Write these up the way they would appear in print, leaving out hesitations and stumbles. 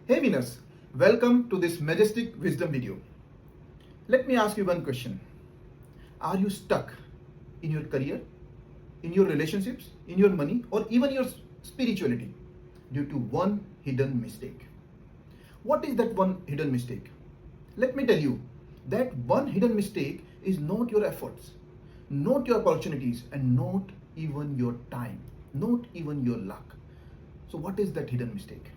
Hey winners, welcome to this majestic wisdom video. Let me ask you one question. Are you stuck in your career, in your relationships, in your money, or even your spirituality due to one hidden mistake? What is that one hidden mistake? Let me tell you, that one hidden mistake is not your efforts, not your opportunities, and not even your time, not even your luck. So, what is that hidden mistake?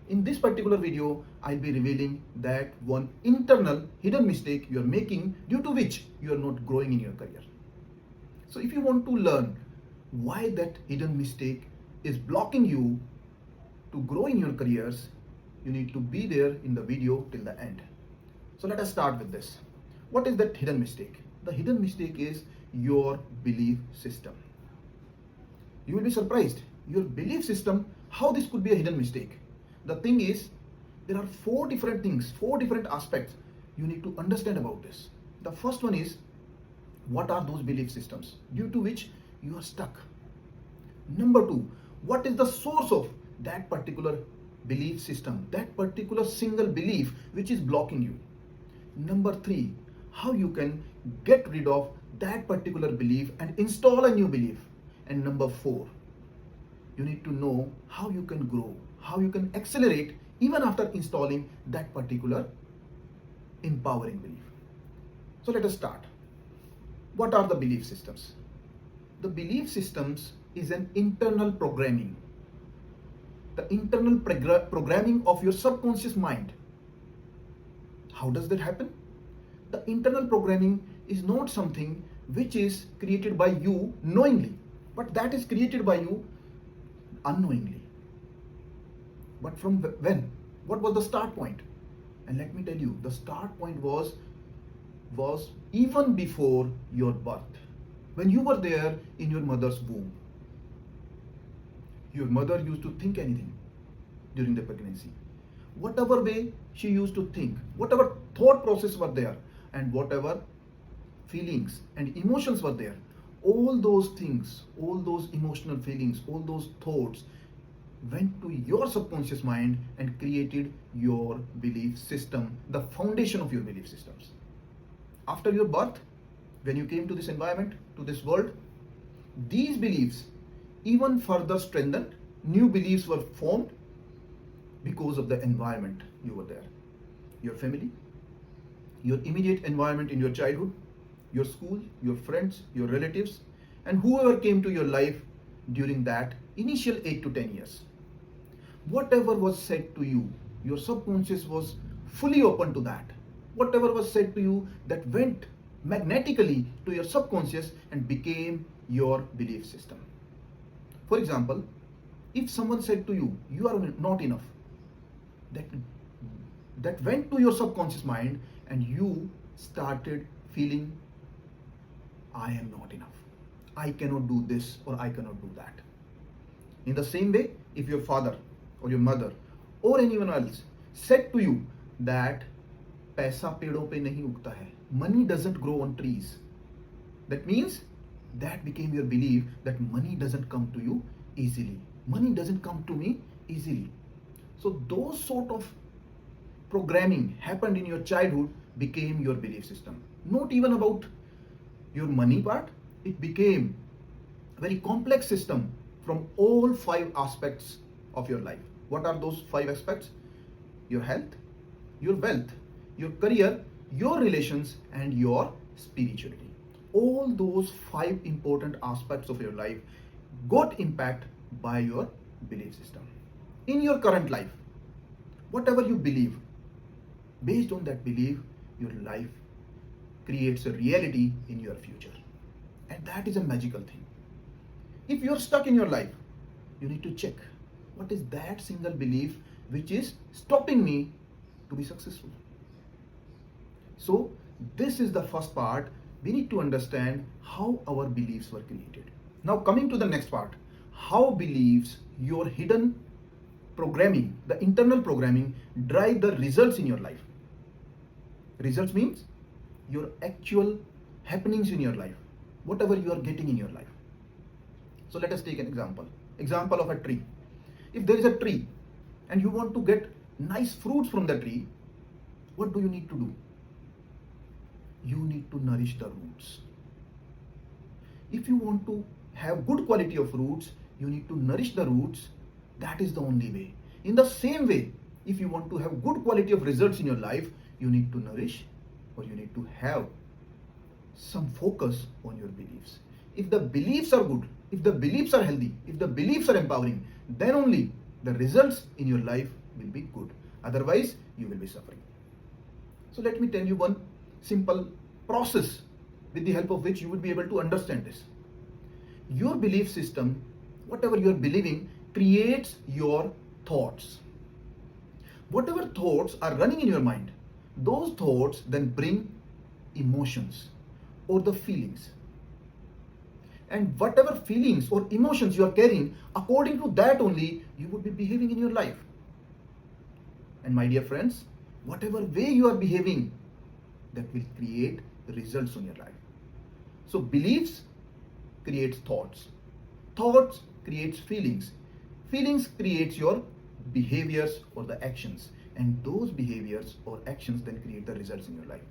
In this particular video, I'll be revealing that one internal hidden mistake you're making due to which you're not growing in your career. So if you want to learn why that hidden mistake is blocking you to grow in your careers, you need to be there in the video till the end. So let us start with this. What is that hidden mistake? The hidden mistake is your belief system. You will be surprised. Your belief system, how this could be a hidden mistake. The thing is, there are four different things, four different aspects you need to understand about this. The first one is, what are those belief systems due to which you are stuck? Number two, what is the source of that particular belief system, that particular single belief which is blocking you? Number three, how you can get rid of that particular belief and install a new belief. And number four, you need to know how you can grow, how you can accelerate even after installing that particular empowering belief. So let us start. What are the belief systems? The belief systems is an internal programming, the internal programming of your subconscious mind. How does that happen? The internal programming is not something which is created by you knowingly, but that is created by you unknowingly. But from when? What was the start point? And let me tell you, the start point was even before your birth. When you were there in your mother's womb, your mother used to think anything during the pregnancy. Whatever way she used to think, whatever thought process were there, and whatever feelings and emotions were there, all those things, all those emotional feelings, all those thoughts went to your subconscious mind and created your belief system, the foundation of your belief systems. After your birth, when you came to this environment, to this world, these beliefs even further strengthened, new beliefs were formed because of the environment you were there. Your family, your immediate environment in your childhood, your school, your friends, your relatives, and whoever came to your life during that initial 8 to 10 years. Whatever was said to you, your subconscious was fully open to that. Whatever was said to you, that went magnetically to your subconscious and became your belief system. For example, if someone said to you, you are not enough, that went to your subconscious mind and you started feeling, I am not enough. I cannot do this or I cannot do that. In the same way, if your father or your mother or anyone else said to you that पैसा पेड़ों पे नहीं उगता है, money doesn't grow on trees, that means that became your belief that money doesn't come to you easily. Money doesn't come to me easily. So those sort of programming happened in your childhood became your belief system. Not even about your money part, it became a very complex system from all five aspects of your life. What are those five aspects? Your health, your wealth, your career, your relations, and your spirituality. All those five important aspects of your life got impact by your belief system. In your current life, whatever you believe, based on that belief, your life creates a reality in your future. And that is a magical thing. If you're stuck in your life, you need to check what is that single belief which is stopping me to be successful. So this is the first part. We need to understand how our beliefs were created. Now coming to the next part, how beliefs, your hidden programming, the internal programming, drive the results in your life. Results means your actual happenings in your life, whatever you are getting in your life. So let us take an example of a tree. If there is a tree and you want to get nice fruits from the tree, what do you need to do? You need to nourish the roots. If you want to have good quality of fruits, you need to nourish the roots. That is the only way. In the same way, if you want to have good quality of results in your life, you need to nourish, or you need to have some focus on your beliefs. If the beliefs are good, if the beliefs are healthy, if the beliefs are empowering, then only the results in your life will be good. Otherwise, you will be suffering. So let me tell you one simple process with the help of which you would be able to understand this. Your belief system, whatever you are believing, creates your thoughts. Whatever thoughts are running in your mind, those thoughts then bring emotions or the feelings. And whatever feelings or emotions you are carrying, according to that only you would be behaving in your life. And my dear friends, whatever way you are behaving, that will create results in your life. So beliefs creates thoughts. Thoughts creates feelings. Feelings creates your behaviors or the actions. And those behaviors or actions then create the results in your life.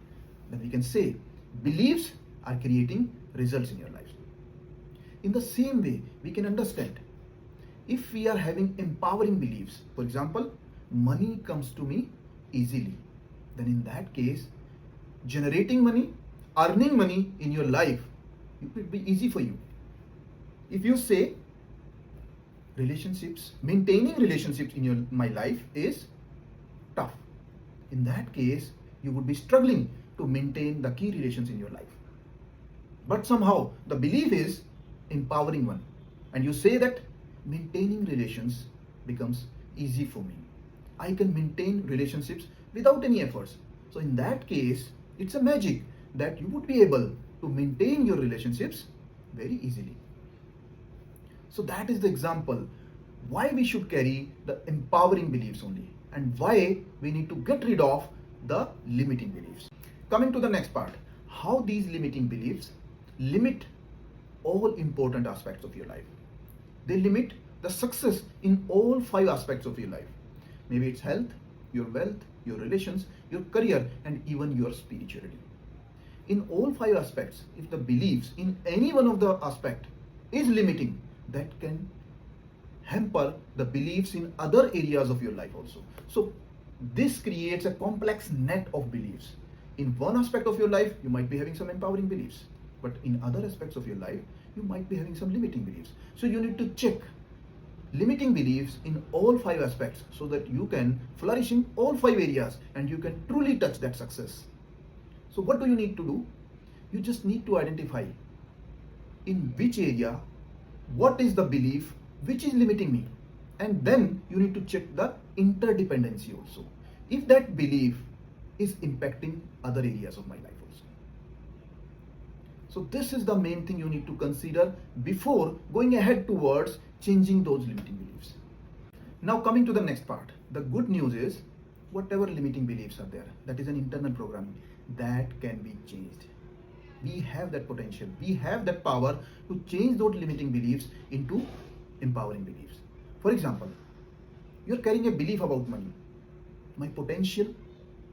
Then we can say beliefs are creating results in your life. In the same way, we can understand if we are having empowering beliefs, for example, money comes to me easily, then in that case, generating money, earning money in your life, it will be easy for you. If you say relationships, maintaining relationships in my life is tough, in that case, you would be struggling to maintain the key relations in your life. But somehow the belief is empowering one, and you say that maintaining relations becomes easy for me. I can maintain relationships without any efforts. So in that case, it's a magic that you would be able to maintain your relationships very easily. So that is the example why we should carry the empowering beliefs only, and why we need to get rid of the limiting beliefs. Coming to the next part, how these limiting beliefs limit all important aspects of your life. They limit the success in all 5 aspects of your life. Maybe it's health, your wealth, your relations, your career, and even your spirituality. In all 5 aspects, if the beliefs in any one of the aspect is limiting, that can hamper the beliefs in other areas of your life also. So this creates a complex net of beliefs. In one aspect of your life, you might be having some empowering beliefs, but in other aspects of your life, you might be having some limiting beliefs. So you need to check limiting beliefs in all 5 aspects so that you can flourish in all 5 areas and you can truly touch that success. So what do you need to do? You just need to identify in which area, what is the belief which is limiting me, and then you need to check the interdependency also. If that belief is impacting other areas of my life also. So this is the main thing you need to consider before going ahead towards changing those limiting beliefs. Now coming to the next part, the good news is whatever limiting beliefs are there, that is an internal programming, that can be changed. We have that potential, we have that power to change those limiting beliefs into empowering beliefs. For example, you're carrying a belief about money. My potential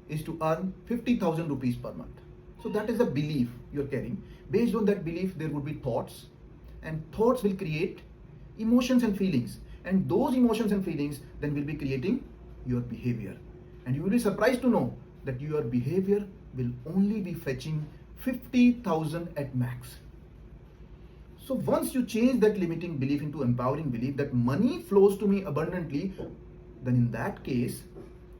is to earn 50,000 rupees per month. So that is the belief you're carrying. Based on that belief, there would be thoughts, and thoughts will create emotions and feelings. And those emotions and feelings then will be creating your behavior. And you will be surprised to know that your behavior will only be fetching 50,000 at max. So once you change that limiting belief into empowering belief that money flows to me abundantly, then in that case,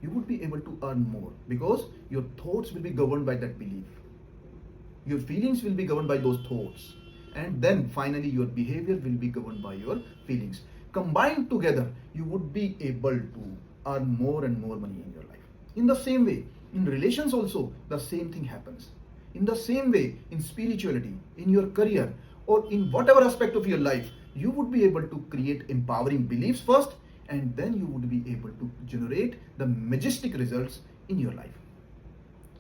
you would be able to earn more because your thoughts will be governed by that belief. Your feelings will be governed by those thoughts. And then finally your behavior will be governed by your feelings. Combined together, you would be able to earn more and more money in your life. In the same way, in relations also, the same thing happens. In the same way, in spirituality, in your career, or in whatever aspect of your life, you would be able to create empowering beliefs first, and then you would be able to generate the majestic results in your life.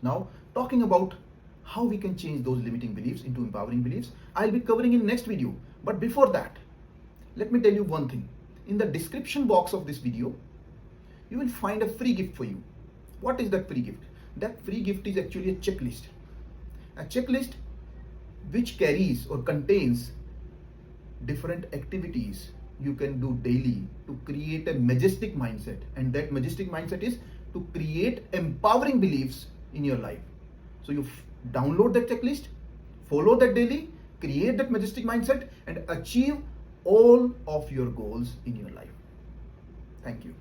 Now, talking about how we can change those limiting beliefs into empowering beliefs, I'll be covering in next video. But before that, let me tell you one thing. In the description box of this video, you will find a free gift for you. What is that free gift? That free gift is actually a checklist. A checklist which carries or contains different activities you can do daily to create a majestic mindset. And that majestic mindset is to create empowering beliefs in your life. So you download that checklist, follow that daily, create that majestic mindset, and achieve all of your goals in your life. Thank you.